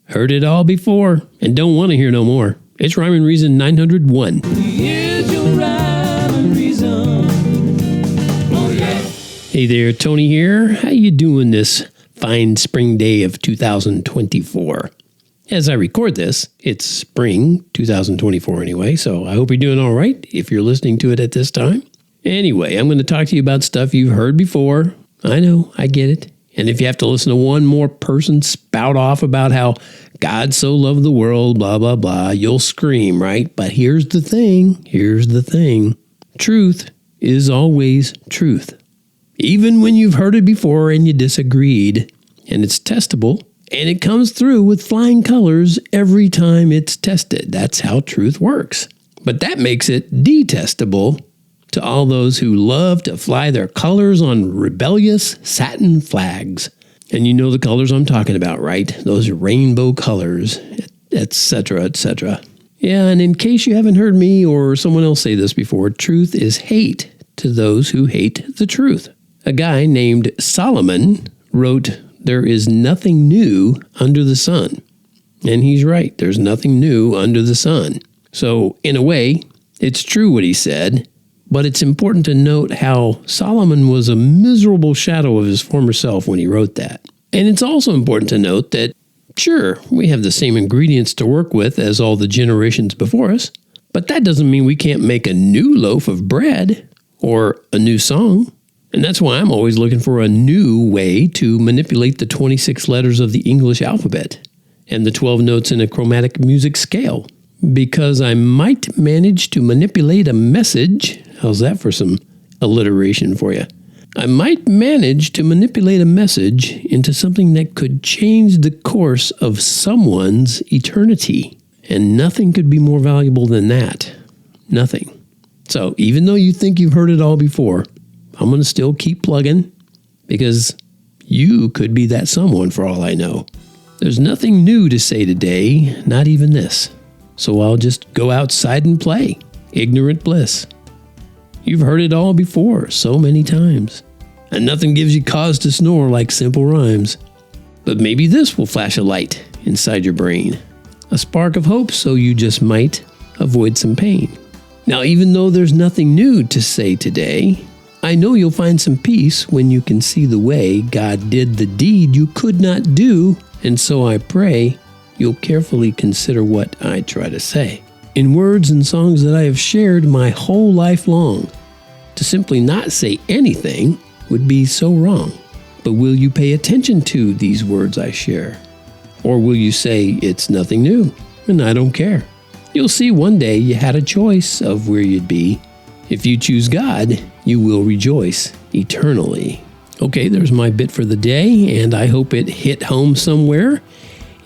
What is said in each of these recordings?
heard it all before, and don't want to hear no more. It's Rhyme and Reason 901. Here's your rhyme and reason. Oh yeah. Hey there, Tony here. How you doing this fine spring day of 2024? As I record this, it's spring 2024 anyway, so I hope you're doing all right if you're listening to it at this time. Anyway, I'm going to talk to you about stuff you've heard before. I know, I get it. And if you have to listen to one more person spout off about how God so loved the world, blah, blah, blah, you'll scream, right? But here's the thing. Truth is always truth. Even when you've heard it before and you disagreed, and it's testable, and it comes through with flying colors every time it's tested. That's how truth works. But that makes it detestable to all those who love to fly their colors on rebellious satin flags. And you know the colors I'm talking about, right? Those rainbow colors, etc., etc. Yeah, and in case you haven't heard me or someone else say this before, truth is hate to those who hate the truth. A guy named Solomon wrote, "There is nothing new under the sun." And he's right. There's nothing new under the sun. So, in a way, it's true what he said. But it's important to note how Solomon was a miserable shadow of his former self when he wrote that. And it's also important to note that, sure, we have the same ingredients to work with as all the generations before us, but that doesn't mean we can't make a new loaf of bread or a new song. And that's why I'm always looking for a new way to manipulate the 26 letters of the English alphabet and the 12 notes in a chromatic music scale. Because I might manage to manipulate a message. How's that for some alliteration for you? I might manage to manipulate a message into something that could change the course of someone's eternity. And nothing could be more valuable than that. Nothing. So even though you think you've heard it all before, I'm going to still keep plugging because you could be that someone for all I know. There's nothing new to say today, not even this. So I'll just go outside and play. Ignorant bliss. You've heard it all before so many times. And nothing gives you cause to snore like simple rhymes. But maybe this will flash a light inside your brain. A spark of hope so you just might avoid some pain. Now, even though there's nothing new to say today, I know you'll find some peace when you can see the way God did the deed you could not do. And so I pray you'll carefully consider what I try to say. In words and songs that I have shared my whole life long, to simply not say anything would be so wrong. But will you pay attention to these words I share? Or will you say it's nothing new and I don't care? You'll see one day you had a choice of where you'd be. If you choose God, you will rejoice eternally. Okay, there's my bit for the day, and I hope it hit home somewhere.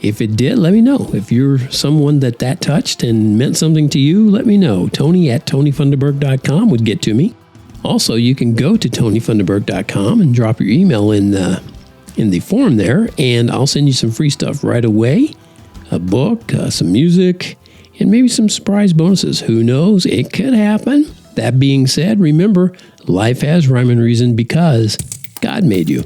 If it did, let me know. If you're someone that touched and meant something to you, let me know. Tony@TonyFunderburk.com would get to me. Also, you can go to TonyFunderburk.com and drop your email in the form there, and I'll send you some free stuff right away. A book, some music, and maybe some surprise bonuses. Who knows? It could happen. That being said, remember, life has rhyme and reason because God made you.